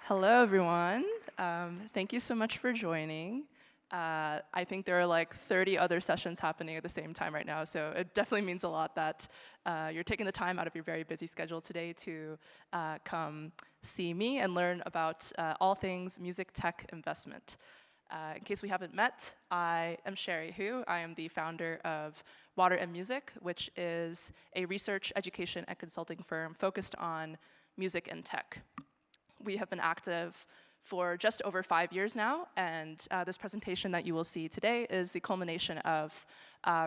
Hello, everyone. Thank you so much for joining. I think there are like 30 other sessions happening at the same time right now, so it definitely means a lot that you're taking the time out of your very busy schedule today to come see me and learn about all things music tech investment. In case we haven't met, I am Sherry Hu. I am the founder of Water and Music, which is a research, education, and consulting firm focused on music and tech. We have been active for just over 5 years now, and this presentation that you will see today is the culmination of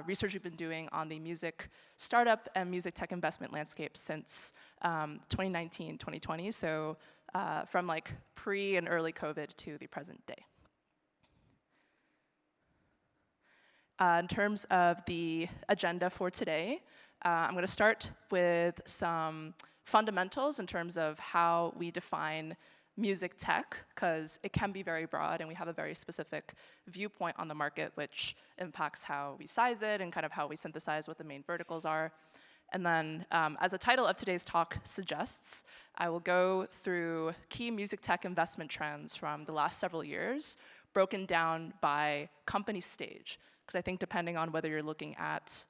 research we've been doing on the music startup and music tech investment landscape since 2019, 2020, so from like pre and early COVID to the present day. In terms of the agenda for today, I'm going to start with some fundamentals in terms of how we define music tech, because it can be very broad and we have a very specific viewpoint on the market, which impacts how we size it and kind of how we synthesize what the main verticals are. And then, as the title of today's talk suggests, I will go through key music tech investment trends from the last several years, broken down by company stage. Because I think depending on whether you're looking at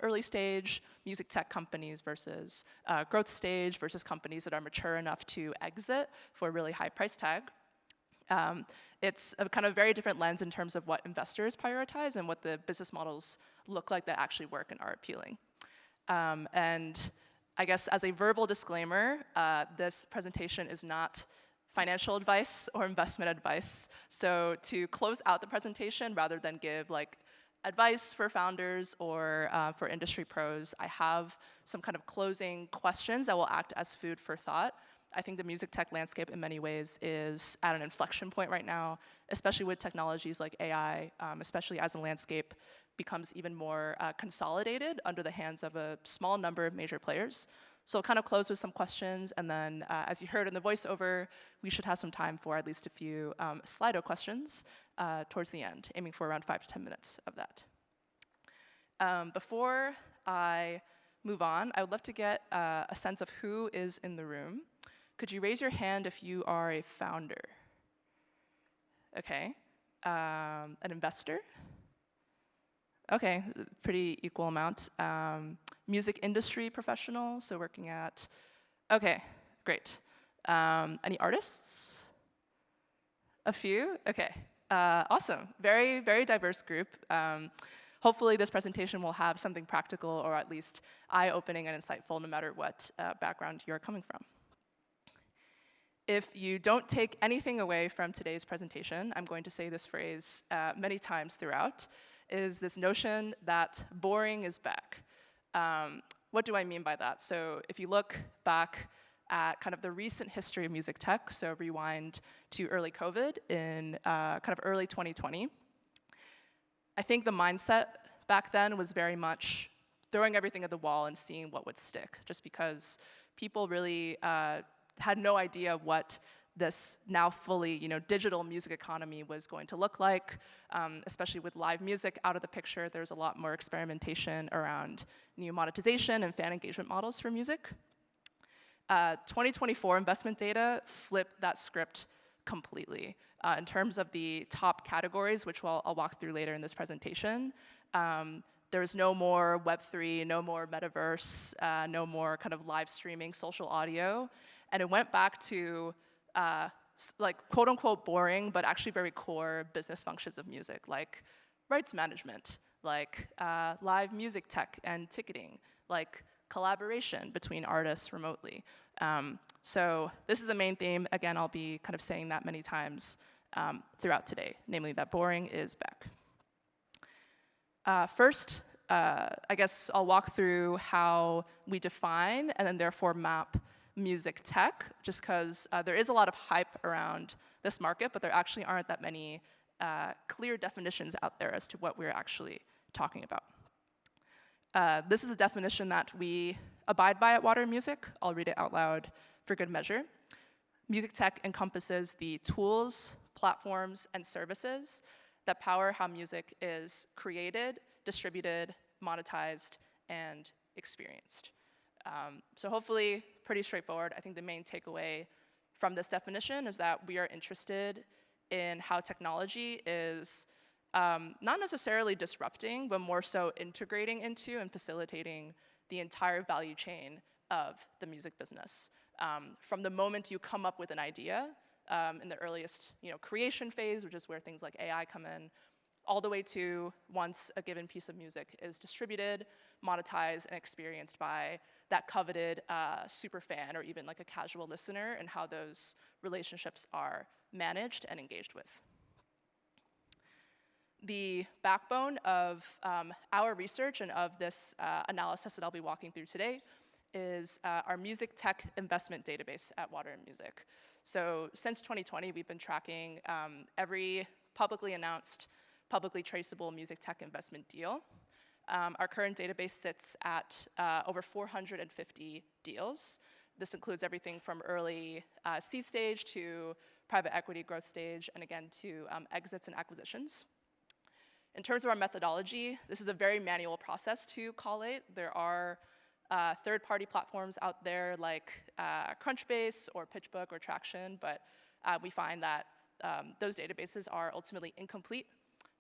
early stage music tech companies versus growth stage versus companies that are mature enough to exit for a really high price tag, it's a kind of very different lens in terms of what investors prioritize and what the business models look like that actually work and are appealing. And I guess as a verbal disclaimer, this presentation is not financial advice or investment advice. So to close out the presentation, rather than give like advice for founders or for industry pros, I have some kind of closing questions that will act as food for thought. I think the music tech landscape in many ways is at an inflection point right now, especially with technologies like AI, especially as the landscape becomes even more consolidated under the hands of a small number of major players. So I'll kind of close with some questions, and then as you heard in the voiceover, we should have some time for at least a few Slido questions towards the end, aiming for around 5 to 10 minutes of that. Before I move on, I would love to get a sense of who is in the room. Could you raise your hand if you are a founder? Okay. An investor? Okay, pretty equal amount. Music industry professional, so working at, okay, great. Any artists? A few? Okay, awesome. Very, very diverse group. Hopefully this presentation will have something practical or at least eye-opening and insightful no matter what background you're coming from. If you don't take anything away from today's presentation, I'm going to say this phrase many times throughout, is this notion that boring is back. What do I mean by that? So if you look back at kind of the recent history of music tech, so rewind to early COVID in kind of early 2020, I think the mindset back then was very much throwing everything at the wall and seeing what would stick, just because people really had no idea what this now fully digital music economy was going to look like, especially with live music out of the picture. There's a lot more experimentation around new monetization and fan engagement models for music. 2024 investment data flipped that script completely. In terms of the top categories, which I'll walk through later in this presentation, there's no more Web3, no more metaverse, no more kind of live streaming, social audio, and it went back to like quote unquote boring, but actually very core business functions of music, like rights management, like live music tech and ticketing, like collaboration between artists remotely. So this is the main theme. Again, I'll be kind of saying that many times throughout today, namely that boring is back. First, I guess I'll walk through how we define and then therefore map music tech, just because there is a lot of hype around this market, but there actually aren't that many clear definitions out there as to what we're actually talking about. This is a definition that we abide by at Water Music. I'll read it out loud for good measure. Music tech encompasses the tools, platforms, and services that power how music is created, distributed, monetized, and experienced. So hopefully pretty straightforward. I think the main takeaway from this definition is that we are interested in how technology is not necessarily disrupting, but more so integrating into and facilitating the entire value chain of the music business. From the moment you come up with an idea in the earliest creation phase, which is where things like AI come in, all the way to once a given piece of music is distributed, monetized, and experienced by that coveted super fan or even like a casual listener, and how those relationships are managed and engaged with. The backbone of our research and of this analysis that I'll be walking through today is our music tech investment database at Water and Music. So since 2020, we've been tracking every publicly announced, publicly traceable music tech investment deal. Our current database sits at over 450 deals. This includes everything from early seed stage to private equity growth stage, and again, to exits and acquisitions. In terms of our methodology, this is a very manual process to collate. There are third-party platforms out there like Crunchbase or PitchBook or Traction, but we find that those databases are ultimately incomplete.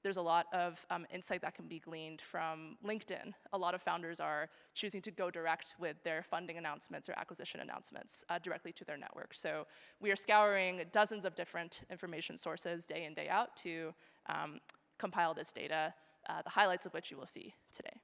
There's a lot of insight that can be gleaned from LinkedIn. A lot of founders are choosing to go direct with their funding announcements or acquisition announcements directly to their network. So we are scouring dozens of different information sources day in, day out to compile this data, the highlights of which you will see today.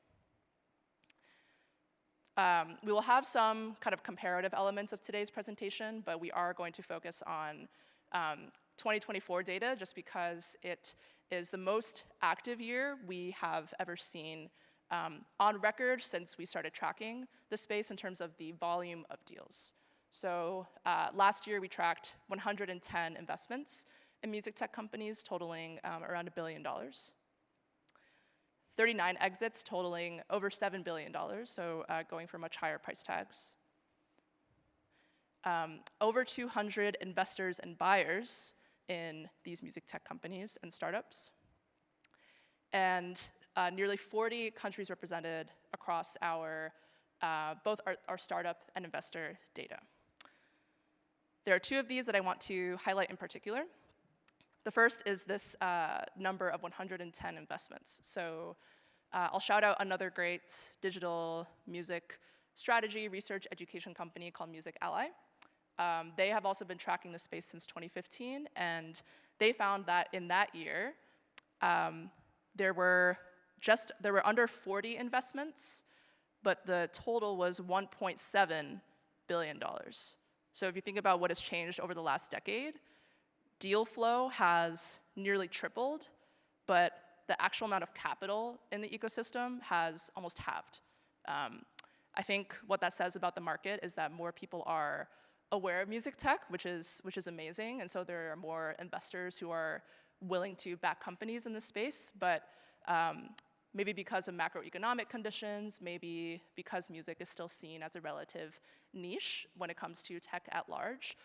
We will have some kind of comparative elements of today's presentation, but we are going to focus on 2024 data just because it is the most active year we have ever seen on record since we started tracking the space in terms of the volume of deals. So last year we tracked 110 investments in music tech companies totaling around $1 billion. 39 exits totaling over $7 billion, so going for much higher price tags. Over 200 investors and buyers in these music tech companies and startups. And nearly 40 countries represented across our, both our startup and investor data. There are two of these that I want to highlight in particular. The first is this number of 110 investments. So I'll shout out another great digital music strategy, research, education company called Music Ally. They have also been tracking the space since 2015, and they found that in that year, there were under 40 investments, but the total was $1.7 billion. So if you think about what has changed over the last decade, deal flow has nearly tripled, but the actual amount of capital in the ecosystem has almost halved. I think what that says about the market is that more people are aware of music tech, which is amazing, and so there are more investors who are willing to back companies in this space, but maybe because of macroeconomic conditions, maybe because music is still seen as a relative niche when it comes to tech at large,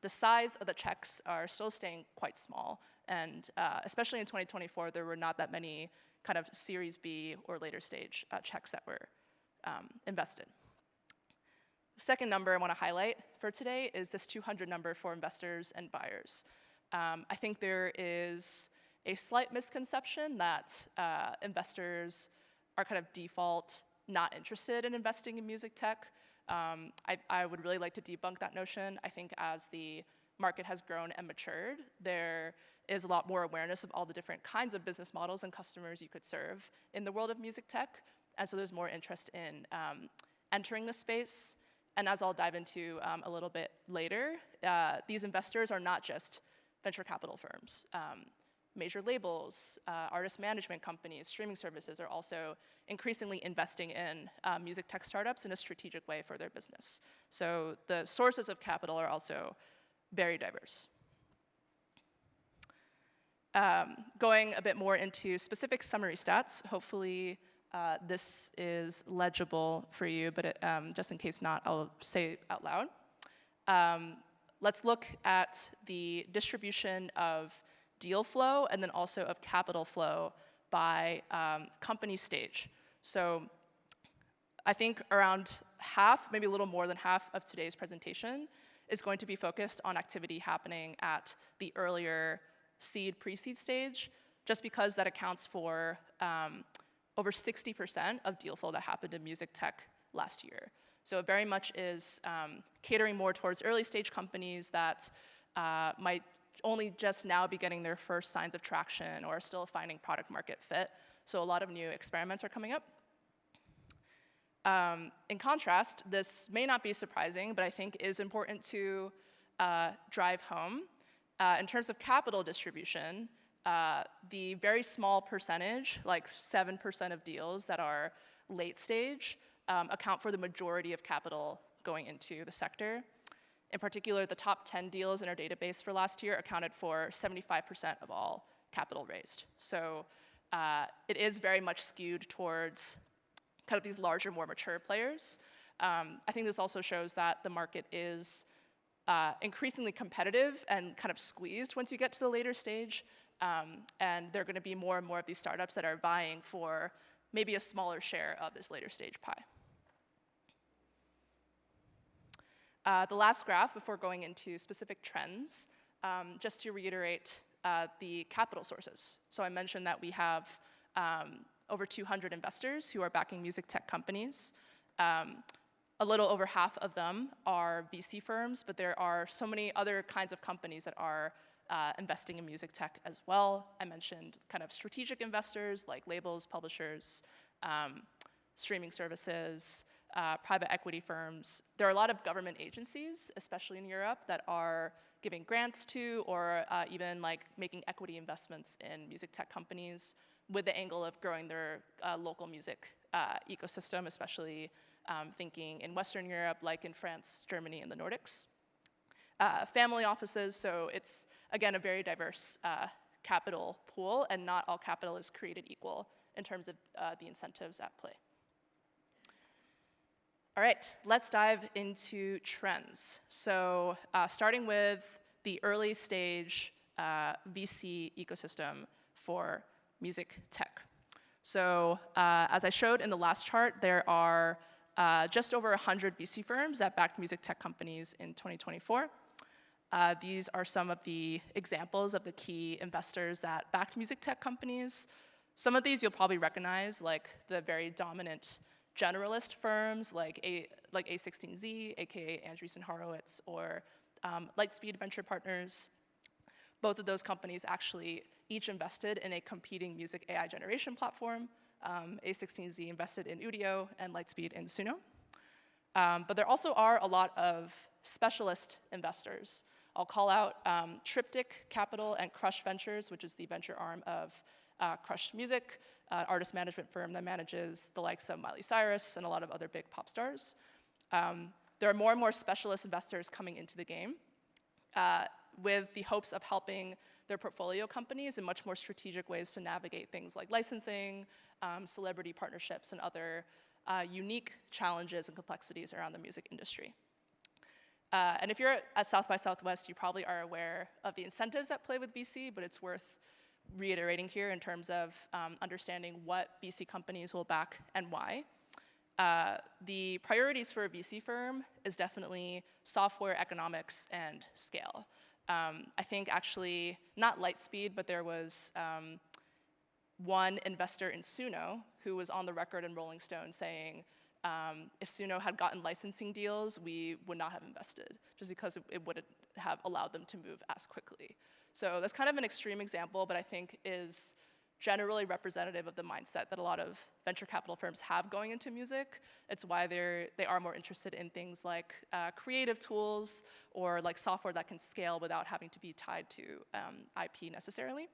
the size of the checks are still staying quite small, and especially in 2024, there were not that many kind of Series B or later stage checks that were invested. The second number I want to highlight for today is this 200 number for investors and buyers. I think there is a slight misconception that investors are kind of default not interested in investing in music tech. I would really like to debunk that notion. I think as the market has grown and matured, there is a lot more awareness of all the different kinds of business models and customers you could serve in the world of music tech. And so there's more interest in entering the space. And as I'll dive into a little bit later, these investors are not just venture capital firms. Major labels, artist management companies, streaming services are also increasingly investing in music tech startups in a strategic way for their business. So the sources of capital are also very diverse. Going a bit more into specific summary stats, hopefully this is legible for you, but just in case not, I'll say it out loud. Let's look at the distribution of deal flow and then also of capital flow by company stage. So I think around half, maybe a little more than half of today's presentation is going to be focused on activity happening at the earlier seed, pre-seed stage, just because that accounts for over 60% of deal flow that happened in music tech last year. So it very much is catering more towards early stage companies that might only just now be getting their first signs of traction or are still finding product market fit. So a lot of new experiments are coming up. In contrast, this may not be surprising, but I think is important to drive home. In terms of capital distribution, the very small percentage, like 7% of deals that are late stage, account for the majority of capital going into the sector. In particular, the top 10 deals in our database for last year accounted for 75% of all capital raised. So it is very much skewed towards kind of these larger, more mature players. I think this also shows that the market is increasingly competitive and kind of squeezed once you get to the later stage. And there are going to be more and more of these startups that are vying for maybe a smaller share of this later stage pie. The last graph before going into specific trends, just to reiterate the capital sources. So I mentioned that we have over 200 investors who are backing music tech companies. A little over half of them are VC firms, but there are so many other kinds of companies that are investing in music tech as well. I mentioned kind of strategic investors like labels, publishers, streaming services, private equity firms. There are a lot of government agencies, especially in Europe, that are giving grants to or even like making equity investments in music tech companies with the angle of growing their local music ecosystem, especially thinking in Western Europe, like in France, Germany, and the Nordics. Family offices, so it's, again, a very diverse capital pool, and not all capital is created equal in terms of the incentives at play. All right, let's dive into trends. So starting with the early stage VC ecosystem for music tech. So as I showed in the last chart, there are just over 100 VC firms that backed music tech companies in 2024. These are some of the examples of the key investors that backed music tech companies. Some of these you'll probably recognize, like the very dominant generalist firms like A16Z, aka Andreessen Horowitz, or Lightspeed Venture Partners. Both of those companies actually each invested in a competing music AI generation platform. A16Z invested in Udio and Lightspeed in Suno. But there also are a lot of specialist investors. I'll call out Triptych Capital and Crush Ventures, which is the venture arm of Crush Music, an artist management firm that manages the likes of Miley Cyrus and a lot of other big pop stars. There are more and more specialist investors coming into the game with the hopes of helping their portfolio companies in much more strategic ways to navigate things like licensing, celebrity partnerships, and other unique challenges and complexities around the music industry. And if you're at South by Southwest, you probably are aware of the incentives at play with VC, but it's worth reiterating here in terms of understanding what VC companies will back and why. The priorities for a VC firm is definitely software, economics, and scale. I think actually, not Lightspeed, but there was one investor in Suno who was on the record in Rolling Stone saying, if Suno had gotten licensing deals, we would not have invested, just because it wouldn't have allowed them to move as quickly. So that's kind of an extreme example, but I think is generally representative of the mindset that a lot of venture capital firms have going into music. It's why they are more interested in things like creative tools or like software that can scale without having to be tied to IP necessarily.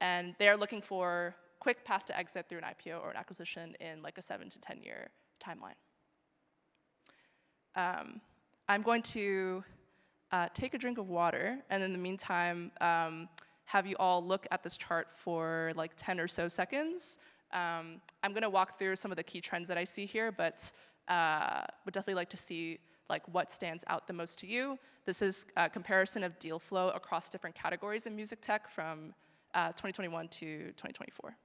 And they're looking for quick path to exit through an IPO or an acquisition in like a 7 to 10 year timeline. I'm going to take a drink of water, and in the meantime, have you all look at this chart for like 10 or so seconds. I'm going to walk through some of the key trends that I see here, but would definitely like to see like what stands out the most to you. This is a comparison of deal flow across different categories in music tech from 2021 to 2024.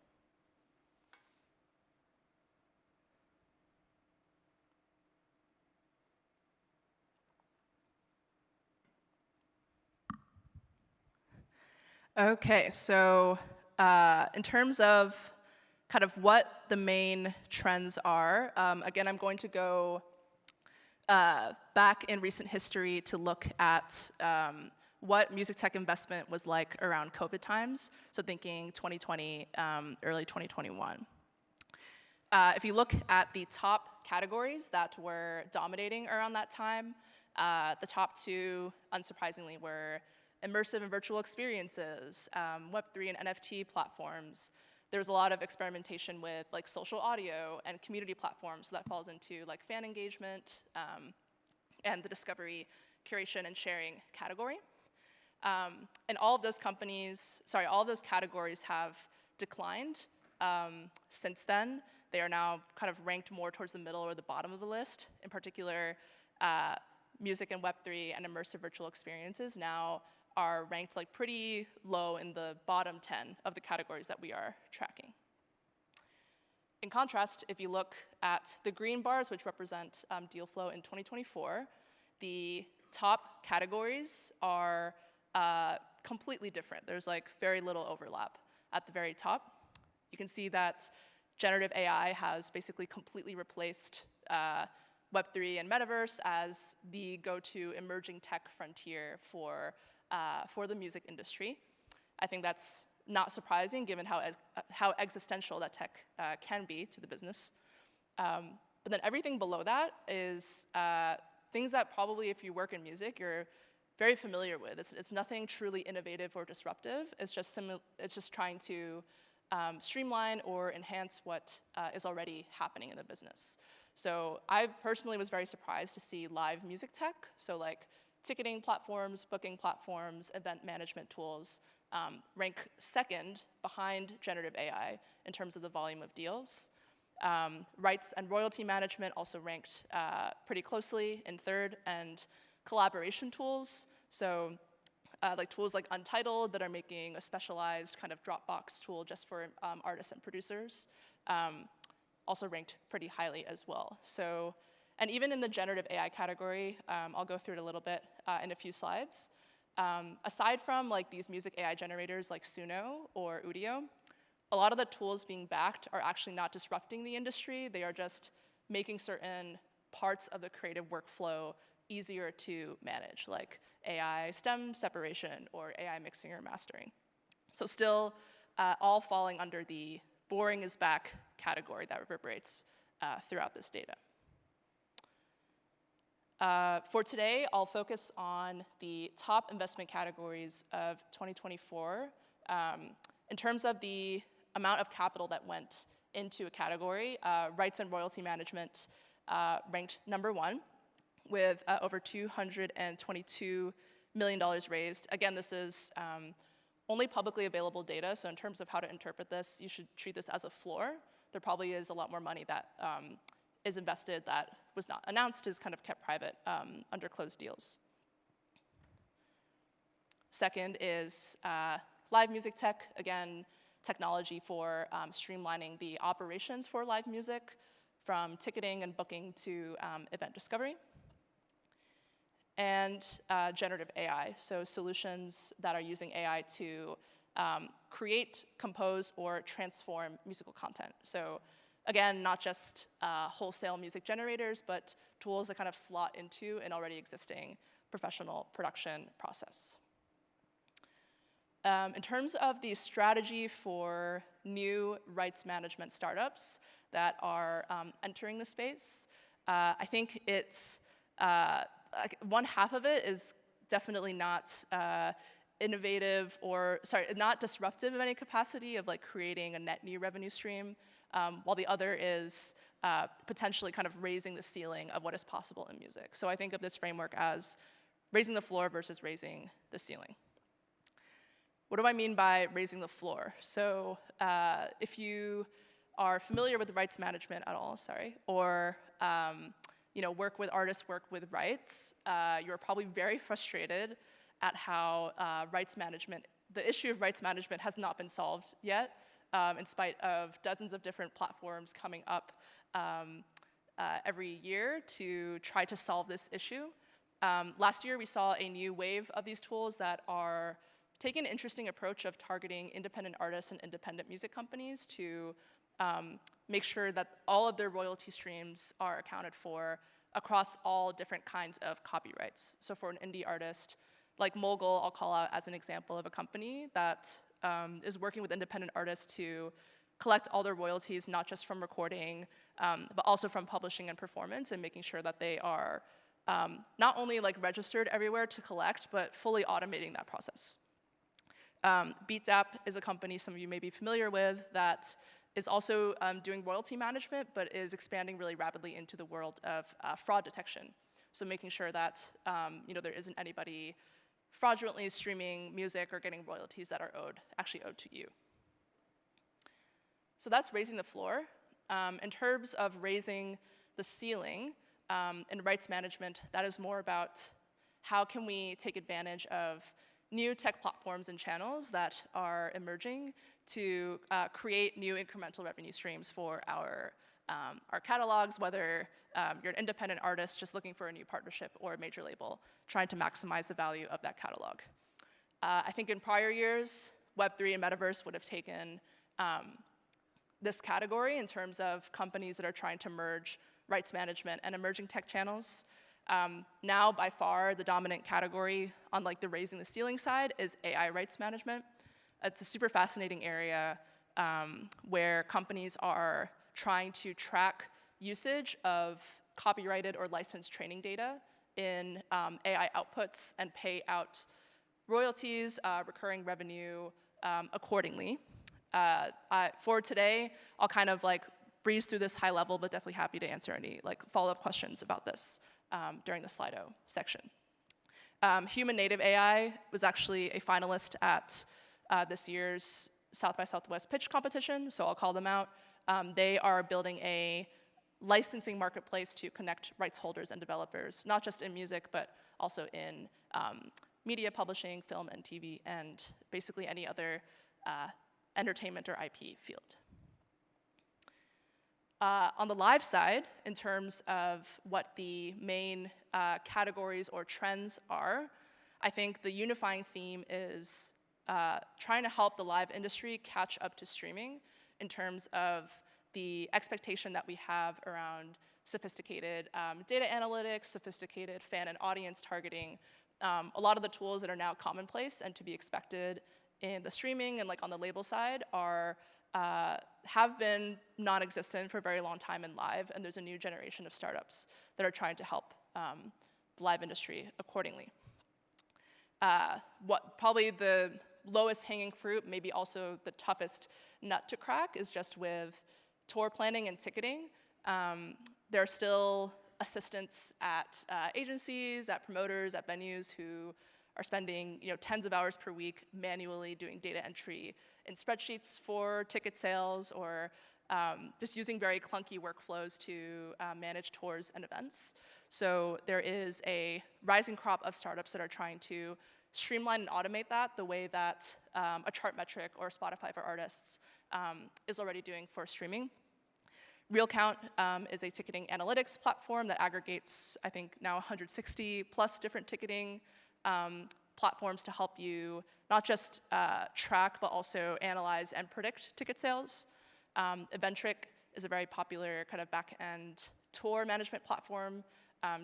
Okay, so in terms of kind of what the main trends are, again, I'm going to go back in recent history to look at what music tech investment was like around COVID times, so thinking 2020, early 2021. If you look at the top categories that were dominating around that time, the top two, unsurprisingly, were immersive and virtual experiences, Web3 and NFT platforms. There's a lot of experimentation with like social audio and community platforms, so that falls into like fan engagement and the discovery, curation, and sharing category. And all of those categories have declined since then. They are now kind of ranked more towards the middle or the bottom of the list. In particular, music and Web3 and immersive virtual experiences now are ranked like pretty low in the bottom 10 of the categories that we are tracking. In contrast, if you look at the green bars, which represent deal flow in 2024, the top categories are completely different. There's like very little overlap at the very top. You can see that generative AI has basically completely replaced Web3 and Metaverse as the go-to emerging tech frontier for the music industry. I think that's not surprising given how existential that tech can be to the business. But then everything below that is things that probably if you work in music, you're very familiar with. It's nothing truly innovative or disruptive. It's just trying to streamline or enhance what is already happening in the business. So I personally was very surprised to see live music tech, so like ticketing platforms, booking platforms, event management tools, rank second behind generative AI in terms of the volume of deals. Rights and royalty management also ranked pretty closely in third, and collaboration tools, so like tools like Untitled that are making a specialized kind of Dropbox tool just for artists and producers, also ranked pretty highly as well. So, and even in the generative AI category, I'll go through it a little bit in a few slides. Aside from like these music AI generators like Suno or Udio, a lot of the tools being backed are actually not disrupting the industry. They are just making certain parts of the creative workflow easier to manage, like AI stem separation or AI mixing or mastering. So still all falling under the boring is back category that reverberates throughout this data. For today, I'll focus on the top investment categories of 2024. In terms of the amount of capital that went into a category, rights and royalty management ranked #1 with over $222 million raised. Again, this is only publicly available data, so in terms of how to interpret this, you should treat this as a floor. There probably is a lot more money that is invested that was not announced, is kind of kept private under closed deals. Second is live music tech, again, technology for streamlining the operations for live music, from ticketing and booking to event discovery. And generative AI, so solutions that are using AI to create, compose, or transform musical content. So again, not just wholesale music generators, but tools that kind of slot into an already existing professional production process. In terms of the strategy for new rights management startups that are entering the space, I think it's one half of it is definitely not innovative or, not disruptive in any capacity of like creating a net new revenue stream, while the other is potentially kind of raising the ceiling of what is possible in music. So I think of this framework as raising the floor versus raising the ceiling. What do I mean by raising the floor? So if you are familiar with rights management at all, or work with artists, work with rights, you're probably very frustrated at how the issue of rights management has not been solved yet, in spite of dozens of different platforms coming up every year to try to solve this issue. Last year, we saw a new wave of these tools that are taken an interesting approach of targeting independent artists and independent music companies to make sure that all of their royalty streams are accounted for across all different kinds of copyrights. So for an indie artist, like Mogul, I'll call out as an example of a company that is working with independent artists to collect all their royalties, not just from recording, but also from publishing and performance, and making sure that they are not only like registered everywhere to collect, but fully automating that process. BeatsApp is a company some of you may be familiar with that is also doing royalty management, but is expanding really rapidly into the world of fraud detection. So making sure that there isn't anybody fraudulently streaming music or getting royalties that are actually owed to you. So that's raising the floor. In terms of raising the ceiling in rights management, that is more about how can we take advantage of new tech platforms and channels that are emerging to create new incremental revenue streams for our catalogs, whether you're an independent artist just looking for a new partnership or a major label trying to maximize the value of that catalog. I think in prior years, Web3 and Metaverse would have taken this category in terms of companies that are trying to merge rights management and emerging tech channels. Now, by far, the dominant category on like the raising the ceiling side is AI rights management. It's a super fascinating area where companies are trying to track usage of copyrighted or licensed training data in AI outputs and pay out royalties, recurring revenue accordingly. For today, I'll kind of like breeze through this high level, but definitely happy to answer any like follow-up questions about this during the Slido section. Human native AI was actually a finalist at this year's South by Southwest pitch competition, so I'll call them out. They are building a licensing marketplace to connect rights holders and developers, not just in music, but also in media publishing, film and TV, and basically any other entertainment or IP field. On the live side, in terms of what the main categories or trends are, I think the unifying theme is trying to help the live industry catch up to streaming in terms of the expectation that we have around sophisticated data analytics, sophisticated fan and audience targeting. A lot of the tools that are now commonplace and to be expected in the streaming and like on the label side are have been non-existent for a very long time in live, and there's a new generation of startups that are trying to help the live industry accordingly. What probably the lowest hanging fruit, maybe also the toughest nut to crack, is just with tour planning and ticketing. There are still assistants at agencies, at promoters, at venues who are spending tens of hours per week manually doing data entry in spreadsheets for ticket sales, or just using very clunky workflows to manage tours and events. So there is a rising crop of startups that are trying to streamline and automate that the way that a Chartmetric or Spotify for Artists is already doing for streaming. RealCount is a ticketing analytics platform that aggregates, I think, now 160 plus different ticketing platforms to help you not just track, but also analyze and predict ticket sales. Eventric is a very popular kind of back-end tour management platform,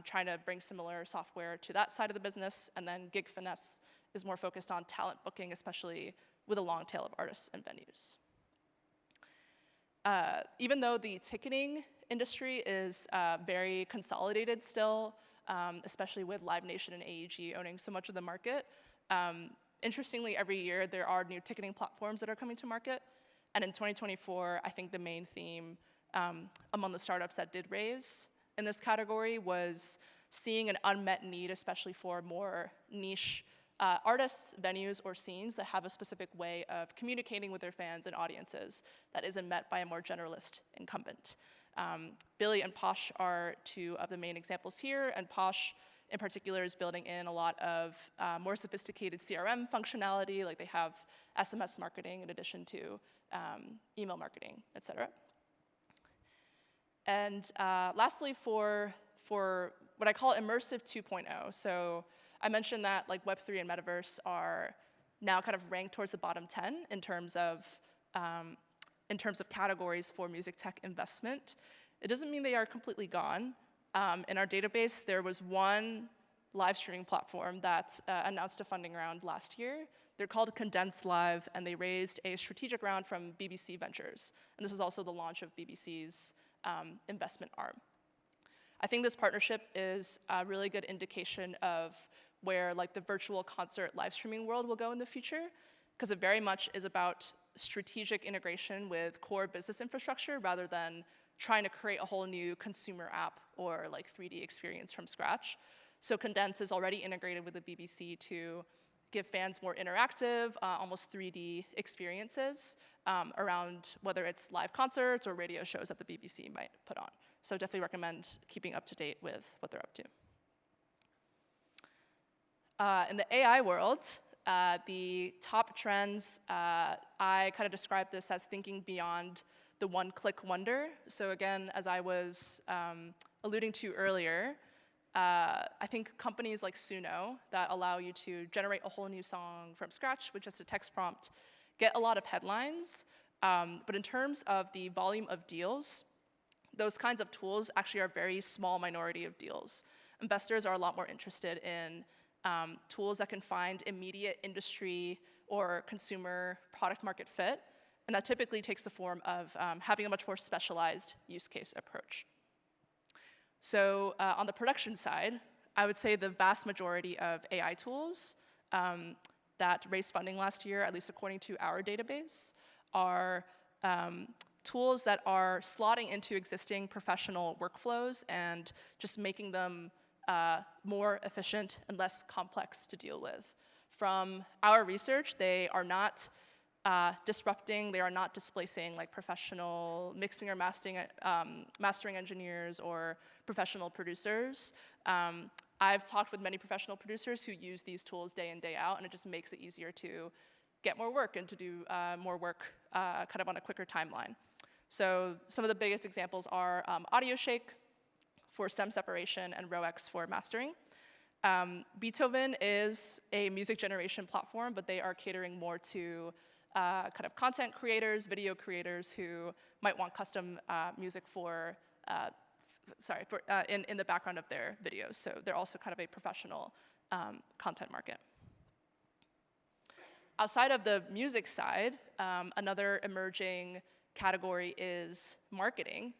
trying to bring similar software to that side of the business. And then Gig Finesse is more focused on talent booking, especially with a long tail of artists and venues. Even though the ticketing industry is very consolidated still, especially with Live Nation and AEG owning so much of the market, interestingly, every year there are new ticketing platforms that are coming to market. And in 2024, I think the main theme among the startups that did raise in this category was seeing an unmet need, especially for more niche artists, venues, or scenes that have a specific way of communicating with their fans and audiences that isn't met by a more generalist incumbent. Billy and Posh are two of the main examples here, and Posh in particular is building in a lot of more sophisticated CRM functionality, like they have SMS marketing in addition to email marketing, et cetera. And lastly, for what I call immersive 2.0, so I mentioned that like Web3 and Metaverse are now kind of rank towards the bottom 10 in terms of categories for music tech investment. It doesn't mean they are completely gone. In our database, there was one live streaming platform that announced a funding round last year. They're called Condensed Live, and they raised a strategic round from BBC Ventures. And this was also the launch of BBC's investment arm. I think this partnership is a really good indication of where like the virtual concert live streaming world will go in the future, because it very much is about strategic integration with core business infrastructure rather than trying to create a whole new consumer app or like 3D experience from scratch. So Condense is already integrated with the BBC to give fans more interactive, almost 3D experiences around whether it's live concerts or radio shows that the BBC might put on. So definitely recommend keeping up to date with what they're up to. In the AI world, the top trends, I kind of describe this as thinking beyond the one-click wonder. So again, as I was alluding to earlier, I think companies like Suno that allow you to generate a whole new song from scratch with just a text prompt get a lot of headlines. But in terms of the volume of deals, those kinds of tools actually are a very small minority of deals. Investors are a lot more interested in tools that can find immediate industry or consumer product market fit. And that typically takes the form of having a much more specialized use case approach. So on the production side, I would say the vast majority of AI tools that raised funding last year, at least according to our database, are tools that are slotting into existing professional workflows and just making them more efficient and less complex to deal with. From our research, they are not disrupting, they are not displacing like professional mixing or mastering engineers or professional producers. I've talked with many professional producers who use these tools day in, day out, and it just makes it easier to get more work and to do more work kind of on a quicker timeline. So some of the biggest examples are AudioShake for stem separation and ROX for mastering. Beethoven is a music generation platform, but they are catering more to kind of content creators, video creators who might want custom music in the background of their videos. So they're also kind of a professional content market. Outside of the music side, another emerging category is marketing.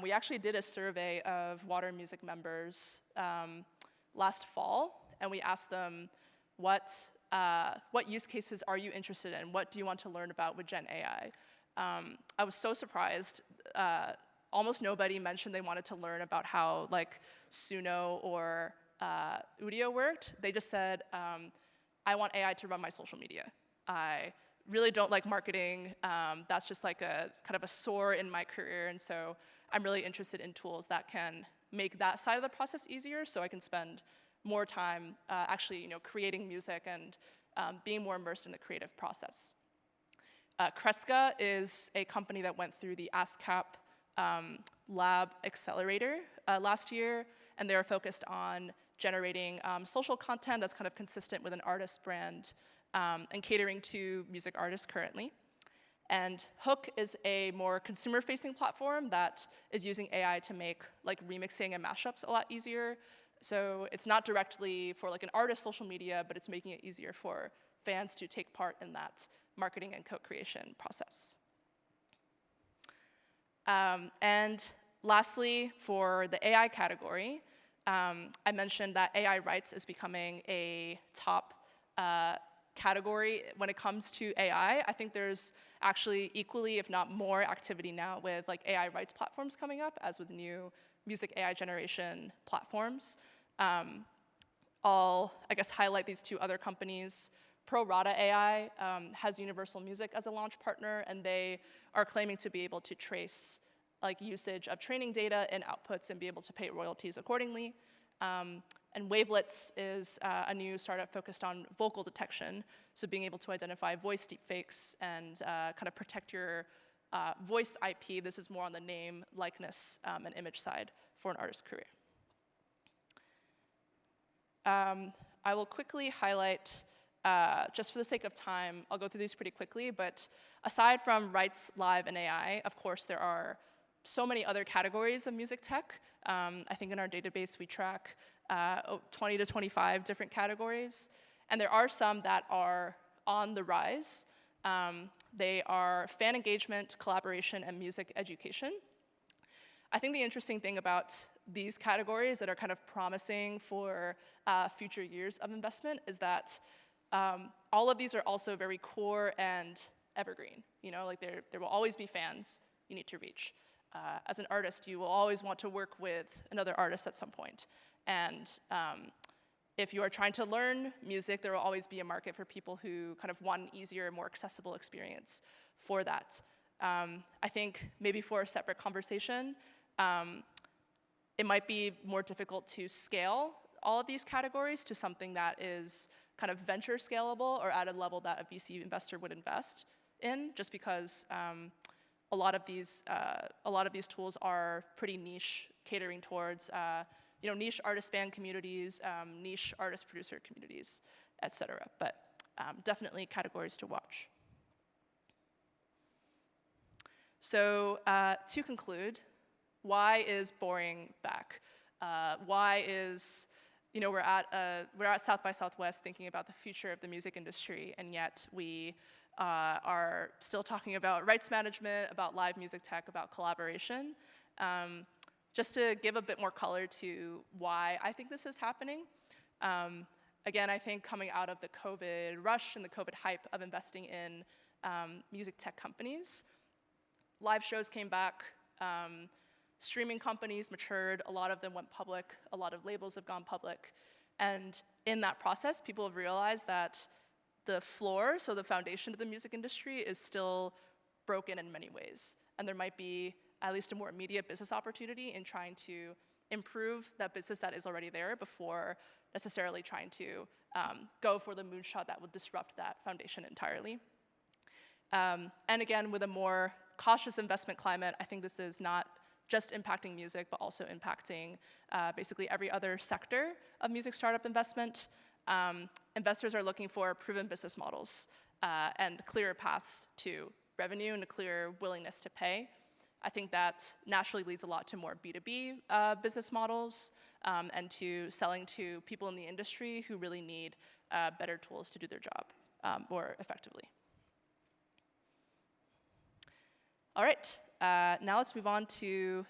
We actually did a survey of Water Music members last fall, and we asked them what use cases are you interested in? What do you want to learn about with Gen AI? I was so surprised. Almost nobody mentioned they wanted to learn about how like Suno or Udio worked. They just said, I want AI to run my social media. I really don't like marketing. That's just like a kind of a sore in my career, and so I'm really interested in tools that can make that side of the process easier, so I can spend more time actually, creating music and being more immersed in the creative process. Kreska is a company that went through the ASCAP Lab Accelerator last year, and they're focused on generating social content that's kind of consistent with an artist brand and catering to music artists currently. And Hook is a more consumer-facing platform that is using AI to make like remixing and mashups a lot easier. So it's not directly for like an artist's social media, but it's making it easier for fans to take part in that marketing and co-creation process. And lastly, for the AI category, I mentioned that AI rights is becoming a top category when it comes to AI. I think there's actually equally, if not more, activity now with like AI rights platforms coming up, as with new music AI generation platforms. I'll, I guess, highlight these two other companies. Pro Rata AI has Universal Music as a launch partner, and they are claiming to be able to trace like usage of training data and outputs and be able to pay royalties accordingly. And Wavelets is a new startup focused on vocal detection, so being able to identify voice deepfakes and kind of protect your voice IP. This is more on the name, likeness, and image side for an artist's career. I will quickly highlight just for the sake of time, I'll go through these pretty quickly, but aside from rights, live, and AI, of course, there are so many other categories of music tech. I think in our database, we track 20 to 25 different categories, and there are some that are on the rise. They are fan engagement, collaboration, and music education. I think the interesting thing about these categories that are kind of promising for future years of investment is that all of these are also very core and evergreen. You know, like there will always be fans you need to reach. As an artist, you will always want to work with another artist at some point. And if you are trying to learn music, there will always be a market for people who kind of want an easier, more accessible experience for that. I think maybe for a separate conversation, it might be more difficult to scale all of these categories to something that is kind of venture scalable or at a level that a VC investor would invest in, just because a lot of these tools are pretty niche, catering towards niche artist fan communities, niche artist producer communities, et cetera. But definitely categories to watch. So to conclude, why is boring back? Why is, we're at South by Southwest thinking about the future of the music industry, and yet we are still talking about rights management, about live music tech, about collaboration. Just to give a bit more color to why I think this is happening. Again, I think coming out of the COVID rush and the COVID hype of investing in music tech companies, live shows came back, streaming companies matured, a lot of them went public, a lot of labels have gone public, and in that process, people have realized that the floor, so the foundation of the music industry, is still broken in many ways, and there might be at least a more immediate business opportunity in trying to improve that business that is already there before necessarily trying to go for the moonshot that would disrupt that foundation entirely. And again, with a more cautious investment climate, I think this is not just impacting music, but also impacting basically every other sector of music startup investment. Investors are looking for proven business models and clearer paths to revenue and a clear willingness to pay. I think that naturally leads a lot to more B2B business models and to selling to people in the industry who really need better tools to do their job more effectively. All right, now let's move on to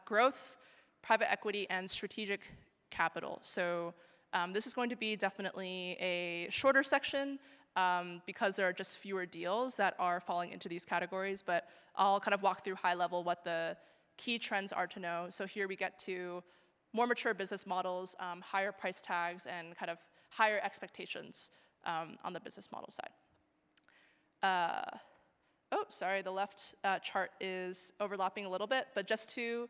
growth, private equity, and strategic capital. So this is going to be definitely a shorter section because there are just fewer deals that are falling into these categories, but I'll kind of walk through high level what the key trends are to know. So here we get to more mature business models, higher price tags, and kind of higher expectations on the business model side. Oh, sorry, the left chart is overlapping a little bit, but just to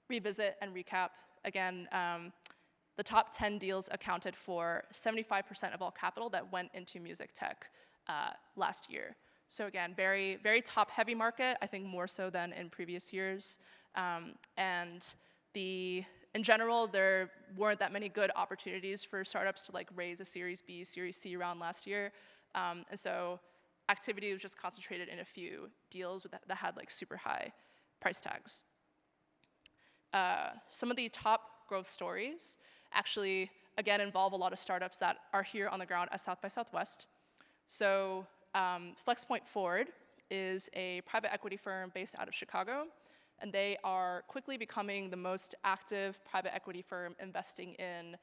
revisit and recap, again, the top 10 deals accounted for 75% of all capital that went into music tech last year. So again, very, very top-heavy market, I think more so than in previous years. And in general, there weren't that many good opportunities for startups to raise a Series B, Series C round last year. And so activity was just concentrated in a few deals that had super high price tags. Some of the top growth stories actually, again, involve a lot of startups that are here on the ground at South by Southwest. So FlexPoint Forward is a private equity firm based out of Chicago, and they are quickly becoming the most active private equity firm investing in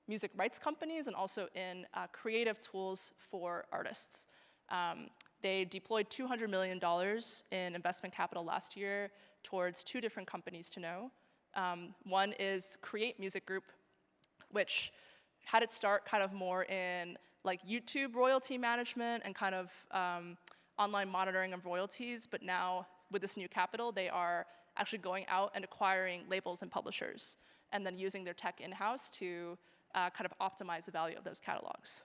music rights companies and also in creative tools for artists. They deployed $200 million in investment capital last year towards two different companies to know. One is Create Music Group, which had its start kind of more in YouTube royalty management and kind of online monitoring of royalties, but now with this new capital, they are actually going out and acquiring labels and publishers and then using their tech in-house to kind of optimize the value of those catalogs.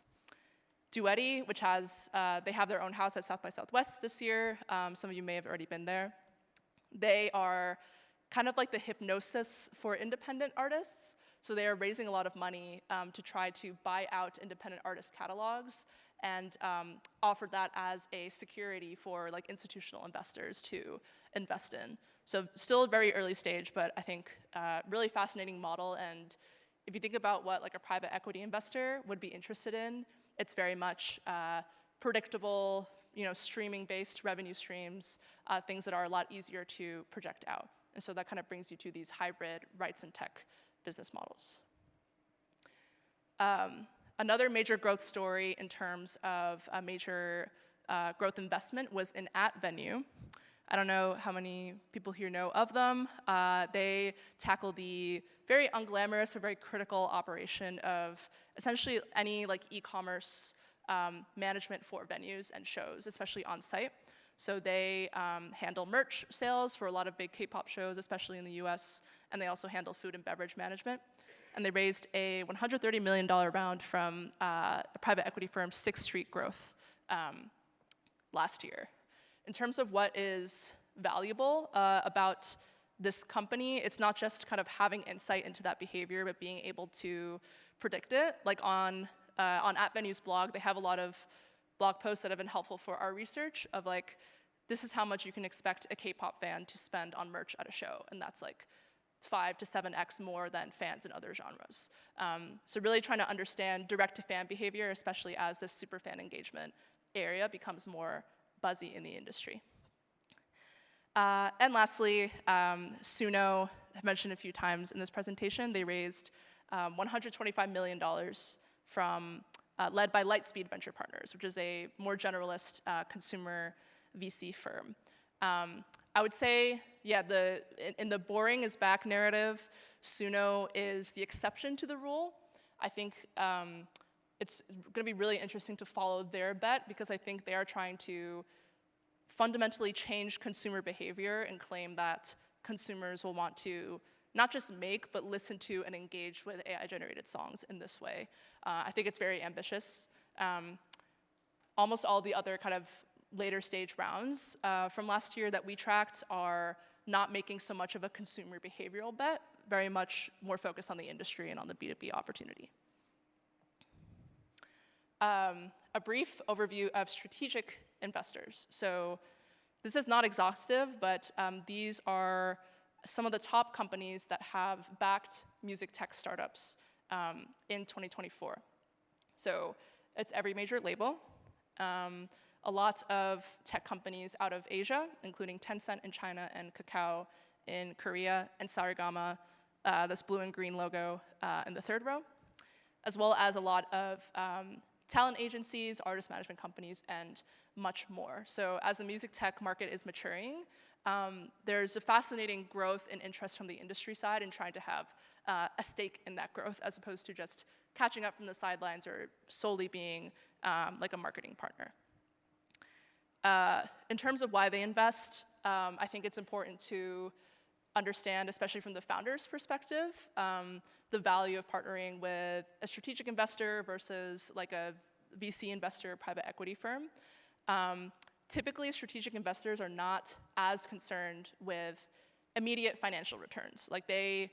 Duetti, which they have their own house at South by Southwest this year. Some of you may have already been there. They are kind of like the hypnosis for independent artists. So they are raising a lot of money to try to buy out independent artist catalogs and offer that as a security for like institutional investors to invest in. So still a very early stage, but I think really fascinating model. And if you think about what like a private equity investor would be interested in, it's very much predictable, streaming-based revenue streams, things that are a lot easier to project out. And so that kind of brings you to these hybrid rights and tech business models. Another major growth story in terms of a major growth investment was in @Venue. I don't know how many people here know of them. They tackle the very unglamorous but very critical operation of essentially any like e-commerce management for venues and shows, especially on site. So they handle merch sales for a lot of big K-pop shows, especially in the US, and they also handle food and beverage management. And they raised a $130 million round from a private equity firm, Sixth Street Growth, last year. In terms of what is valuable about this company, it's not just kind of having insight into that behavior, but being able to predict it. Like on @Venue's blog, they have a lot of blog posts that have been helpful for our research of like, this is how much you can expect a K-pop fan to spend on merch at a show, and that's like 5 to 7x more than fans in other genres. So really trying to understand direct-to-fan behavior, especially as this superfan engagement area becomes more buzzy in the industry. And lastly, Suno, I've mentioned a few times in this presentation, they raised $125 million from, led by Lightspeed Venture Partners, which is a more generalist consumer VC firm. I would say, yeah, in the boring is back narrative, Suno is the exception to the rule. I think it's going to be really interesting to follow their bet, because I think they are trying to fundamentally change consumer behavior and claim that consumers will want to not just make, but listen to and engage with AI-generated songs in this way. I think it's very ambitious. Almost all the other kind of later stage rounds from last year that we tracked are not making so much of a consumer behavioral bet, very much more focused on the industry and on the B2B opportunity. A brief overview of strategic investors. So this is not exhaustive, but these are some of the top companies that have backed music tech startups in 2024. So it's every major label, a lot of tech companies out of Asia, including Tencent in China and Kakao in Korea, and Sarigama, this blue and green logo in the third row, as well as a lot of talent agencies, artist management companies, and much more. So as the music tech market is maturing, there's a fascinating growth in interest from the industry side in trying to have a stake in that growth, as opposed to just catching up from the sidelines or solely being like a marketing partner. In terms of why they invest, I think it's important to understand, especially from the founder's perspective, the value of partnering with a strategic investor versus like a VC investor, private equity firm. Typically, strategic investors are not as concerned with immediate financial returns. Like they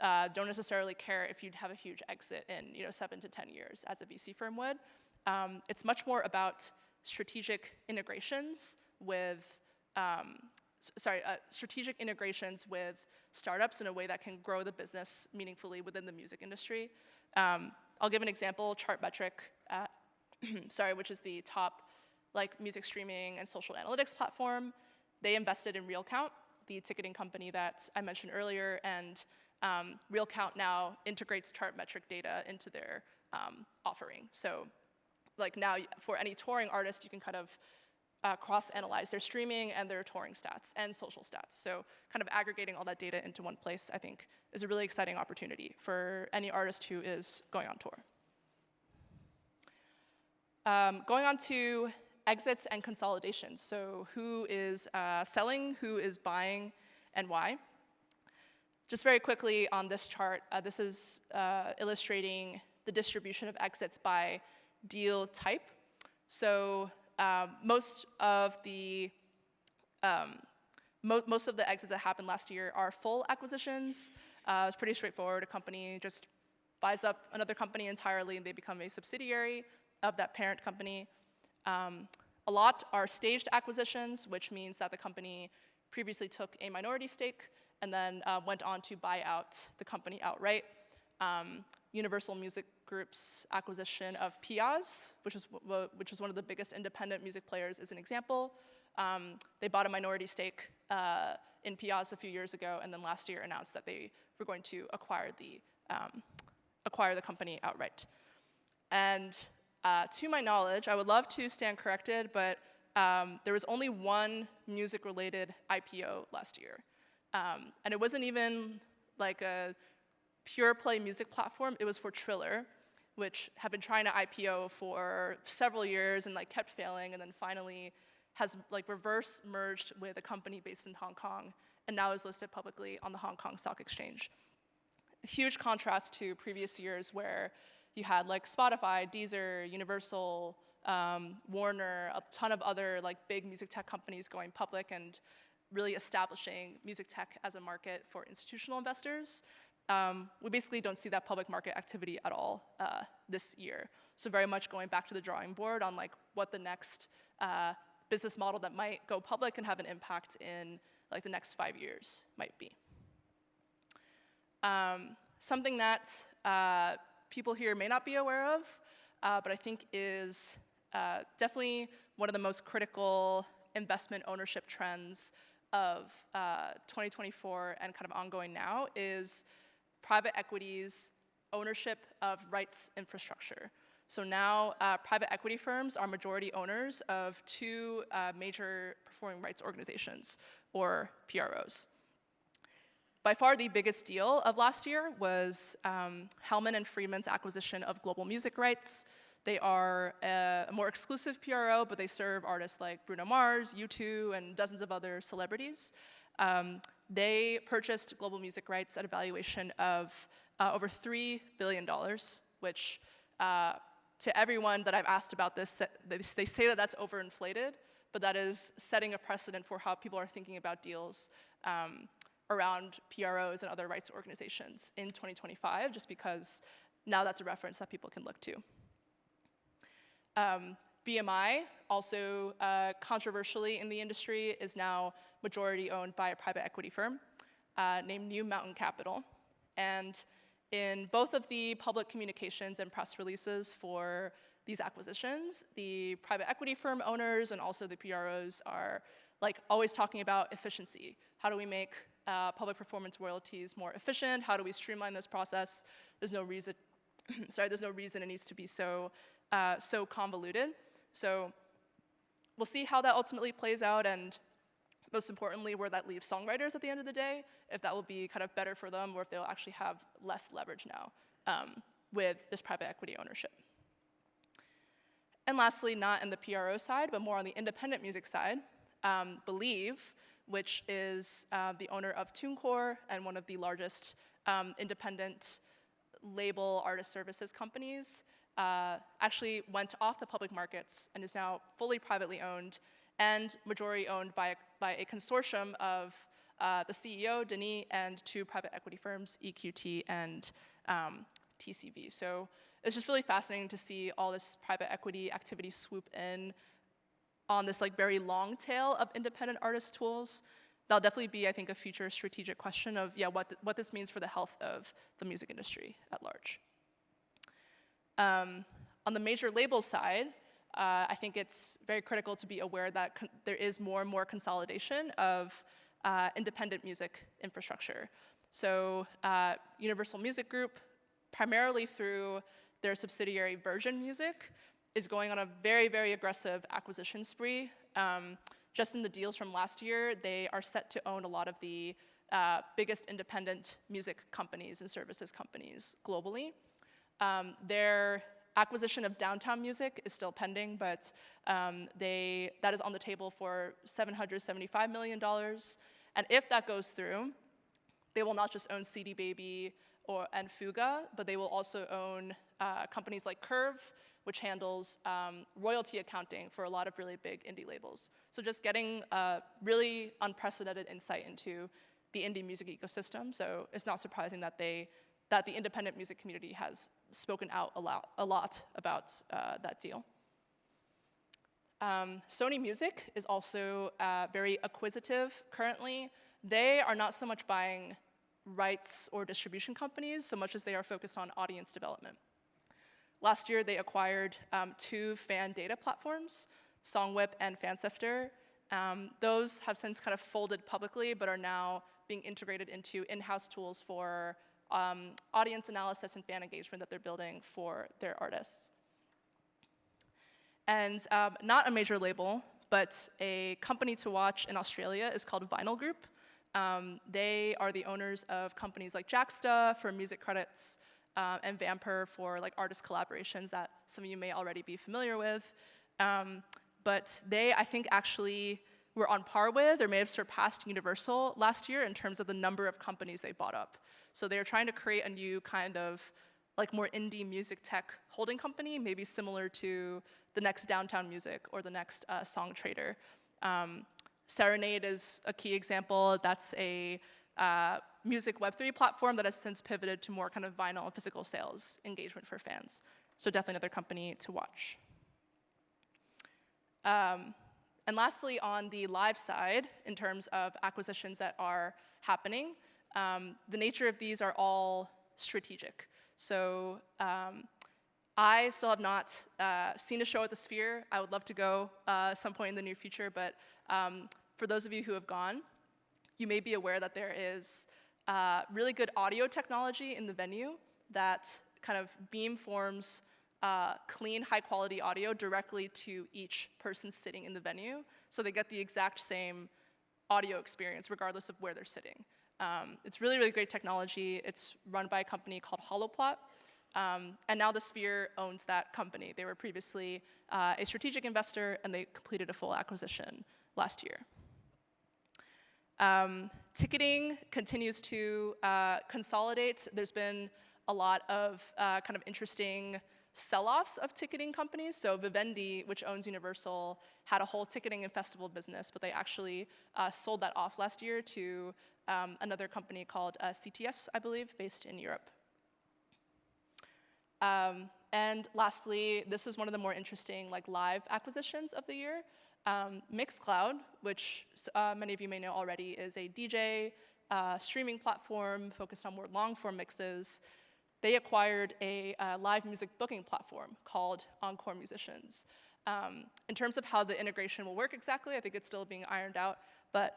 don't necessarily care if you'd have a huge exit in 7 to 10 years, as a VC firm would. It's much more about strategic integrations with strategic integrations with startups in a way that can grow the business meaningfully within the music industry. I'll give an example, Chartmetric, which is the top music streaming and social analytics platform. They invested in RealCount, the ticketing company that I mentioned earlier, and RealCount now integrates Chartmetric data into their offering. So now for any touring artist, you can kind of cross-analyze their streaming and their touring stats and social stats. So kind of aggregating all that data into one place, I think, is a really exciting opportunity for any artist who is going on tour. Going on to exits and consolidations. So who is selling, who is buying, and why? Just very quickly on this chart, this is illustrating the distribution of exits by deal type. So most of the exits that happened last year are full acquisitions. It's pretty straightforward. A company just buys up another company entirely, and they become a subsidiary of that parent company. A lot are staged acquisitions, which means that the company previously took a minority stake and then went on to buy out the company outright. Universal Music Group's acquisition of Piaz, which was one of the biggest independent music players, is an example. They bought a minority stake in Piaz a few years ago, and then last year announced that they were going to acquire the company outright. And to my knowledge, I would love to stand corrected, but there was only one music-related IPO last year. And it wasn't even like a pure play music platform. It was for Triller, which had been trying to IPO for several years and like kept failing, and then finally has like reverse merged with a company based in Hong Kong and now is listed publicly on the Hong Kong Stock Exchange. A huge contrast to previous years where you had like Spotify, Deezer, Universal, Warner, a ton of other like big music tech companies going public and really establishing music tech as a market for institutional investors. We basically don't see that public market activity at all this year. So very much going back to the drawing board on like what the next business model that might go public and have an impact in like the next 5 years might be. Something that people here may not be aware of, but I think is definitely one of the most critical investment ownership trends of 2024 and kind of ongoing now is private equity's ownership of rights infrastructure. So now private equity firms are majority owners of two major performing rights organizations, or PROs. By far the biggest deal of last year was Hellman & Friedman's acquisition of global music rights. They are a more exclusive PRO, but they serve artists like Bruno Mars, U2, and dozens of other celebrities. They purchased global music rights at a valuation of over $3 billion, which to everyone that I've asked about this, they say that that's overinflated, but that is setting a precedent for how people are thinking about deals around PROs and other rights organizations in 2025, just because now that's a reference that people can look to. BMI, also controversially in the industry, is now majority owned by a private equity firm named New Mountain Capital. And in both of the public communications and press releases for these acquisitions, the private equity firm owners and also the PROs are like always talking about efficiency. How do we make public performance royalties more efficient? How do we streamline this process? There's no reason, there's no reason it needs to be so convoluted. So we'll see how that ultimately plays out, and most importantly, where that leaves songwriters at the end of the day, if that will be kind of better for them or if they'll actually have less leverage now with this private equity ownership. And lastly, not in the PRO side, but more on the independent music side, Believe, which is the owner of TuneCore and one of the largest independent label artist services companies, actually went off the public markets and is now fully privately owned and majority owned by a consortium of the CEO, Denis, and two private equity firms, EQT and TCV. So it's just really fascinating to see all this private equity activity swoop in on this like very long tail of independent artist tools. That'll definitely be, I think, a future strategic question of what this means for the health of the music industry at large. On the major label side, I think it's very critical to be aware that there is more and more consolidation of independent music infrastructure. So Universal Music Group, primarily through their subsidiary Virgin Music, is going on a very, very aggressive acquisition spree. Just in the deals from last year, they are set to own a lot of the biggest independent music companies and services companies globally. Their acquisition of Downtown Music is still pending, but that is on the table for $775 million. And if that goes through, they will not just own CD Baby and Fuga, but they will also own companies like Curve, which handles royalty accounting for a lot of really big indie labels. So just getting really unprecedented insight into the indie music ecosystem. So it's not surprising that the independent music community has spoken out a lot about that deal. Sony Music is also very acquisitive currently. They are not so much buying rights or distribution companies so much as they are focused on audience development. Last year, they acquired 2 fan data platforms, SongWhip and Fansifter. Those have since kind of folded publicly, but are now being integrated into in-house tools for audience analysis and fan engagement that they're building for their artists. And not a major label, but a company to watch in Australia is called Vinyl Group. They are the owners of companies like Jacksta for music credits, and Vamper for like artist collaborations that some of you may already be familiar with. But they, I think, actually were on par with or may have surpassed Universal last year in terms of the number of companies they bought up. So they are trying to create a new kind of like more indie music tech holding company, maybe similar to the next Downtown Music or the next Song Trader. Serenade is a key example. That's a music Web3 platform that has since pivoted to more kind of vinyl and physical sales engagement for fans. So definitely another company to watch. And lastly, on the live side, in terms of acquisitions that are happening, the nature of these are all strategic. So I still have not seen a show at the Sphere. I would love to go some point in the near future, but for those of you who have gone, you may be aware that there is really good audio technology in the venue that kind of beamforms clean, high-quality audio directly to each person sitting in the venue, so they get the exact same audio experience regardless of where they're sitting. It's really, really great technology. It's run by a company called Holoplot, and now the Sphere owns that company. They were previously a strategic investor, and they completed a full acquisition last year. Ticketing continues to consolidate. There's been a lot of kind of interesting sell-offs of ticketing companies. So Vivendi, which owns Universal, had a whole ticketing and festival business, but they actually sold that off last year to another company called CTS, I believe, based in Europe. And lastly, this is one of the more interesting like live acquisitions of the year. Mixcloud, which many of you may know already, is a DJ streaming platform focused on more long-form mixes. They acquired a live music booking platform called Encore Musicians. In terms of how the integration will work exactly, I think it's still being ironed out, but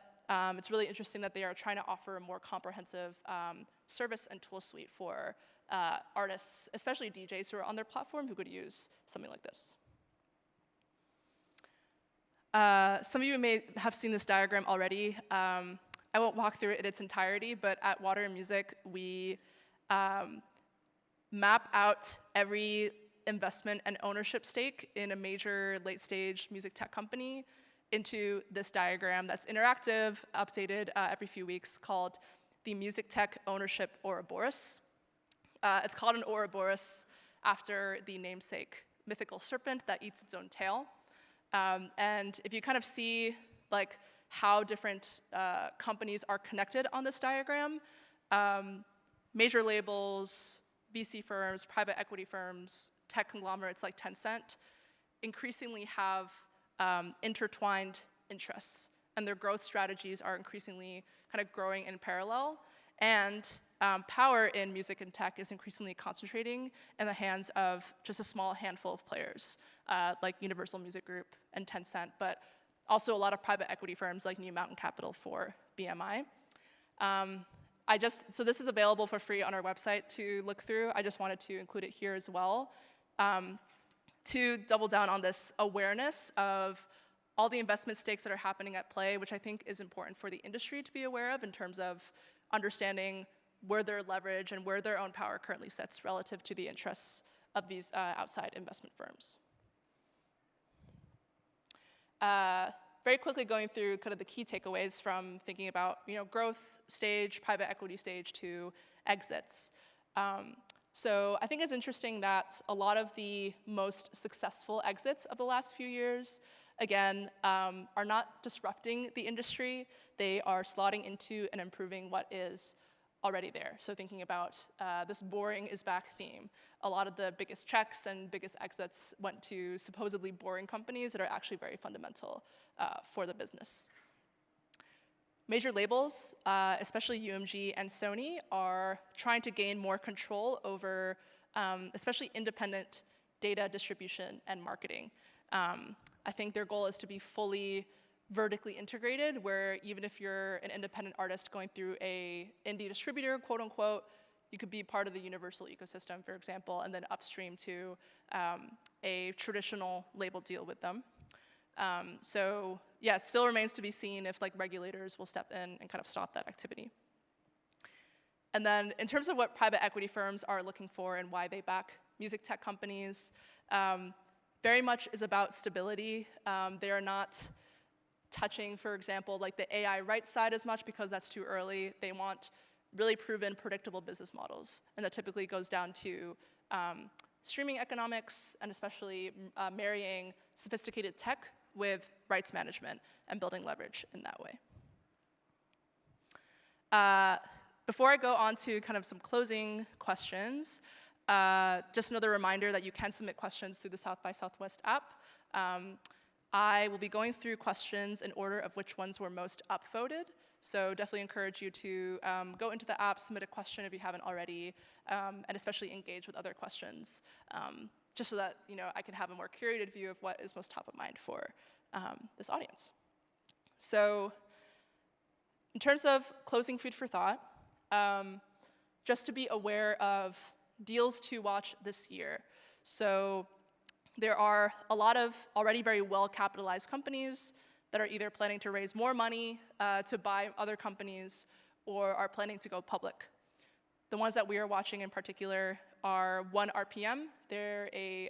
it's really interesting that they are trying to offer a more comprehensive service and tool suite for artists, especially DJs who are on their platform who could use something like this. Some of you may have seen this diagram already. I won't walk through it in its entirety, but at Water & Music, we map out every investment and ownership stake in a major late-stage music tech company into this diagram that's interactive, updated every few weeks, called the Music Tech Ownership Ouroboros. It's called an Ouroboros after the namesake mythical serpent that eats its own tail. And if you kind of see like how different companies are connected on this diagram, major labels, VC firms, private equity firms, tech conglomerates like Tencent increasingly have intertwined interests, and their growth strategies are increasingly kind of growing in parallel. And power in music and tech is increasingly concentrating in the hands of just a small handful of players, like Universal Music Group and Tencent, but also a lot of private equity firms like New Mountain Capital for BMI. So this is available for free on our website to look through. I just wanted to include it here as well to double down on this awareness of all the investment stakes that are happening at play, which I think is important for the industry to be aware of in terms of understanding where their leverage and where their own power currently sits relative to the interests of these outside investment firms. Very quickly going through kind of the key takeaways from thinking about growth stage, private equity stage to exits. So I think it's interesting that a lot of the most successful exits of the last few years again, are not disrupting the industry. They are slotting into and improving what is already there. So thinking about this boring is back theme. A lot of the biggest checks and biggest exits went to supposedly boring companies that are actually very fundamental for the business. Major labels, especially UMG and Sony, are trying to gain more control over especially independent data distribution and marketing. I think their goal is to be fully vertically integrated, where even if you're an independent artist going through a indie distributor, quote unquote, you could be part of the universal ecosystem, for example, and then upstream to a traditional label deal with them. So yeah, it still remains to be seen if like regulators will step in and kind of stop that activity. And then in terms of what private equity firms are looking for and why they back music tech companies, very much is about stability. They are not touching, for example, like the AI rights side as much because that's too early. They want really proven, predictable business models. And that typically goes down to streaming economics and especially marrying sophisticated tech with rights management and building leverage in that way. Before I go on to kind of some closing questions, just another reminder that you can submit questions through the South by Southwest app. I will be going through questions in order of which ones were most upvoted. So definitely encourage you to go into the app, submit a question if you haven't already, and especially engage with other questions, just so that I can have a more curated view of what is most top of mind for this audience. So in terms of closing food for thought, just to be aware of deals to watch this year. So there are a lot of already very well-capitalized companies that are either planning to raise more money to buy other companies or are planning to go public. The ones that we are watching in particular are 1RPM. They're a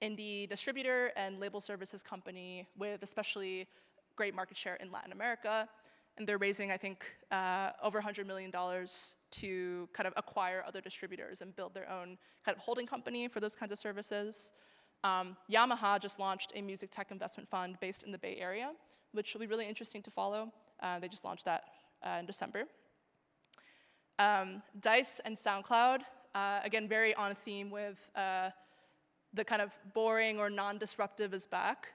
indie distributor and label services company with especially great market share in Latin America. And they're raising, I think, over $100 million to kind of acquire other distributors and build their own kind of holding company for those kinds of services. Yamaha just launched a music tech investment fund based in the Bay Area, which will be really interesting to follow. They just launched that in December. Dice and SoundCloud, again, very on theme with the kind of boring or non-disruptive is back.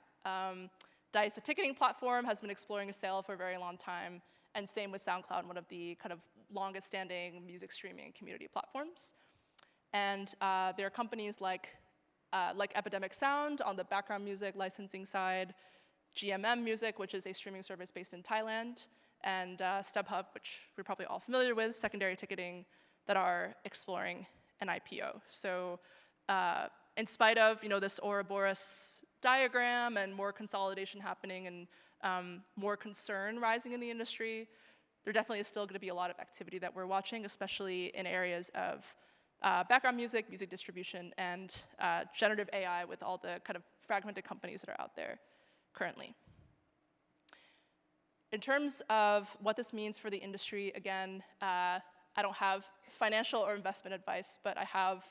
Dice, a ticketing platform, has been exploring a sale for a very long time, and same with SoundCloud, one of the kind of longest-standing music streaming community platforms. And there are companies like Epidemic Sound on the background music licensing side, GMM Music, which is a streaming service based in Thailand, and StubHub, which we're probably all familiar with, secondary ticketing, that are exploring an IPO. So in spite of this Ouroboros diagram and more consolidation happening and more concern rising in the industry, there definitely is still going to be a lot of activity that we're watching, especially in areas of background music, music distribution, and generative AI with all the kind of fragmented companies that are out there currently. In terms of what this means for the industry, again, I don't have financial or investment advice, but I have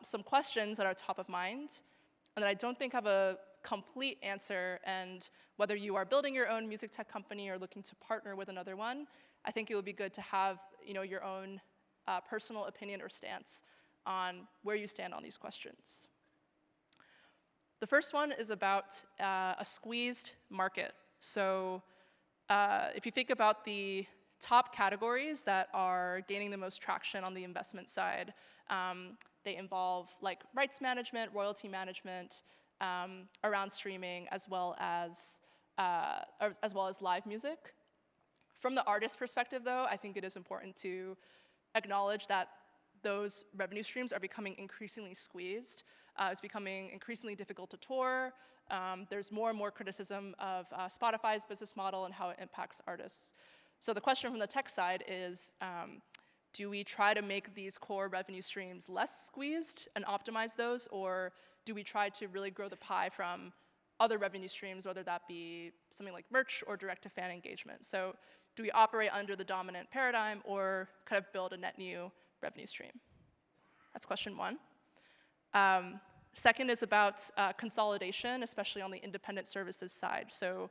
some questions that are top of mind and that I don't think have a complete answer. And whether you are building your own music tech company or looking to partner with another one, I think it would be good to have your own personal opinion or stance on where you stand on these questions. The first one is about a squeezed market. So if you think about the top categories that are gaining the most traction on the investment side, they involve like rights management, royalty management, around streaming, as well as live music. From the artist perspective, though, I think it is important to acknowledge that those revenue streams are becoming increasingly squeezed. It's becoming increasingly difficult to tour. There's more and more criticism of Spotify's business model and how it impacts artists. So the question from the tech side is, do we try to make these core revenue streams less squeezed and optimize those, or do we try to really grow the pie from other revenue streams, whether that be something like merch or direct-to-fan engagement? So do we operate under the dominant paradigm or kind of build a net new revenue stream? That's question one. Second is about consolidation, especially on the independent services side. So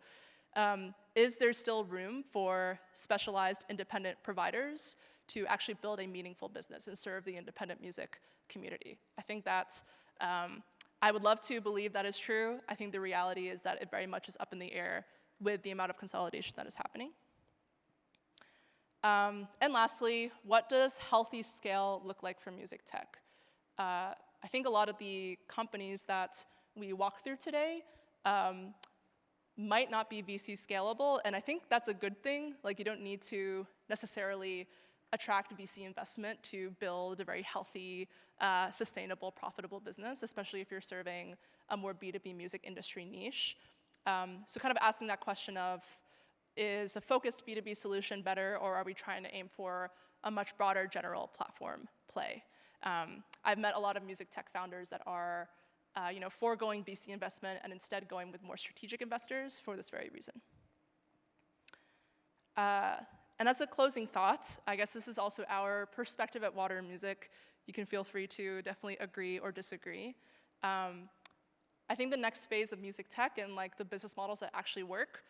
is there still room for specialized independent providers to actually build a meaningful business and serve the independent music community? I think that I would love to believe that is true. I think the reality is that it very much is up in the air with the amount of consolidation that is happening. And lastly, what does healthy scale look like for music tech? I think a lot of the companies that we walk through today might not be VC scalable, and I think that's a good thing. Like, you don't need to necessarily attract VC investment to build a very healthy, sustainable, profitable business, especially if you're serving a more B2B music industry niche. So kind of asking that question of, is a focused B2B solution better, or are we trying to aim for a much broader general platform play? I've met a lot of music tech founders that are foregoing VC investment and instead going with more strategic investors for this very reason. And as a closing thought, I guess this is also our perspective at Water and Music. You can feel free to definitely agree or disagree. I think the next phase of music tech and like the business models that actually work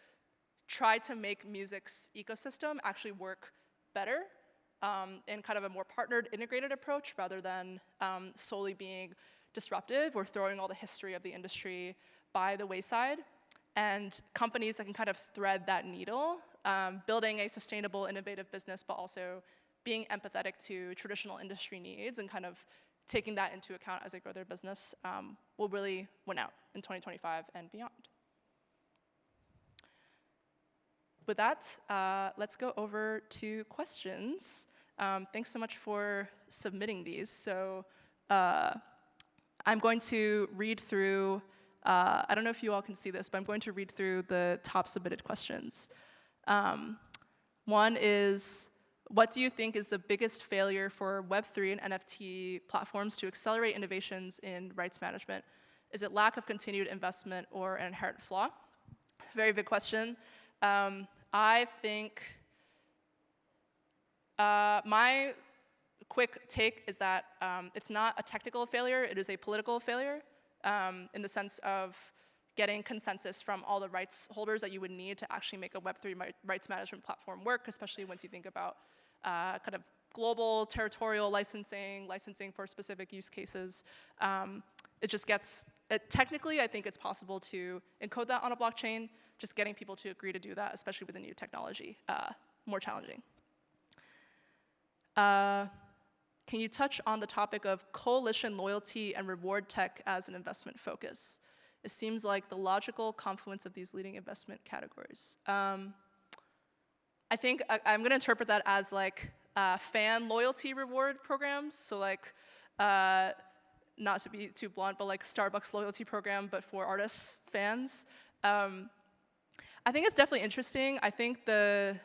try to make music's ecosystem actually work better in kind of a more partnered, integrated approach rather than solely being disruptive or throwing all the history of the industry by the wayside. And companies that can kind of thread that needle, building a sustainable, innovative business, but also being empathetic to traditional industry needs and kind of taking that into account as they grow their business will really win out in 2025 and beyond. With that, let's go over to questions. Thanks so much for submitting these. So I'm going to read through, I don't know if you all can see this, but I'm going to read through the top submitted questions. One is, what do you think is the biggest failure for Web3 and NFT platforms to accelerate innovations in rights management? Is it lack of continued investment or an inherent flaw? Very big question. I think my quick take is that it's not a technical failure, it is a political failure in the sense of getting consensus from all the rights holders that you would need to actually make a Web3 rights management platform work, especially once you think about kind of global territorial licensing for specific use cases. It just gets, technically I think it's possible to encode that on a blockchain, just getting people to agree to do that, especially with the new technology, more challenging. Can you touch on the topic of coalition loyalty and reward tech as an investment focus? It seems like the logical confluence of these leading investment categories. I think I'm gonna interpret that as like fan loyalty reward programs. So like, not to be too blunt, but like Starbucks loyalty program, but for artists, fans. I think it's definitely interesting. I think the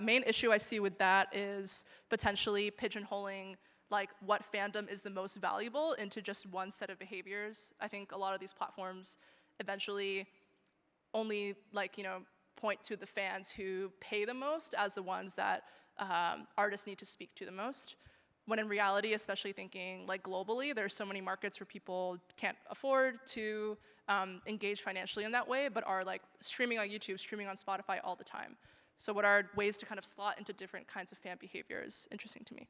main issue I see with that is potentially pigeonholing like what fandom is the most valuable into just one set of behaviors. I think a lot of these platforms eventually only point to the fans who pay the most as the ones that artists need to speak to the most. When in reality, especially thinking like globally, there's so many markets where people can't afford to engage financially in that way, but are like streaming on YouTube, streaming on Spotify all the time. So what are ways to kind of slot into different kinds of fan behavior is interesting to me.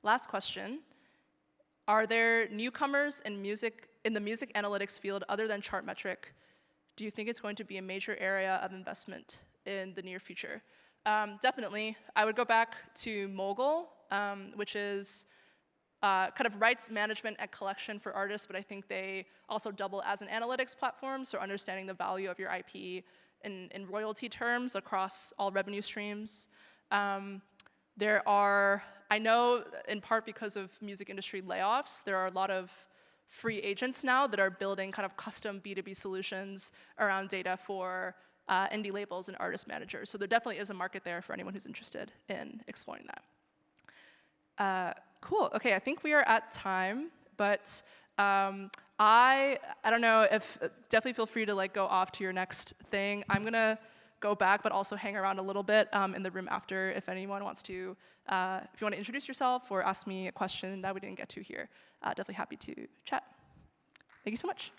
Last question. Are there newcomers in the music analytics field other than Chartmetric? Do you think it's going to be a major area of investment in the near future? Definitely. I would go back to Mogul, which is kind of rights management and collection for artists, but I think they also double as an analytics platform, so understanding the value of your IP in royalty terms across all revenue streams. There are, I know in part because of music industry layoffs, there are a lot of free agents now that are building kind of custom B2B solutions around data for indie labels and artist managers. So there definitely is a market there for anyone who's interested in exploring that. Cool, okay, I think we are at time, but I don't know if, definitely feel free to like go off to your next thing. I'm gonna go go back, but also hang around a little bit in the room after if anyone wants to, if you want to introduce yourself or ask me a question that we didn't get to here. Definitely happy to chat. Thank you so much.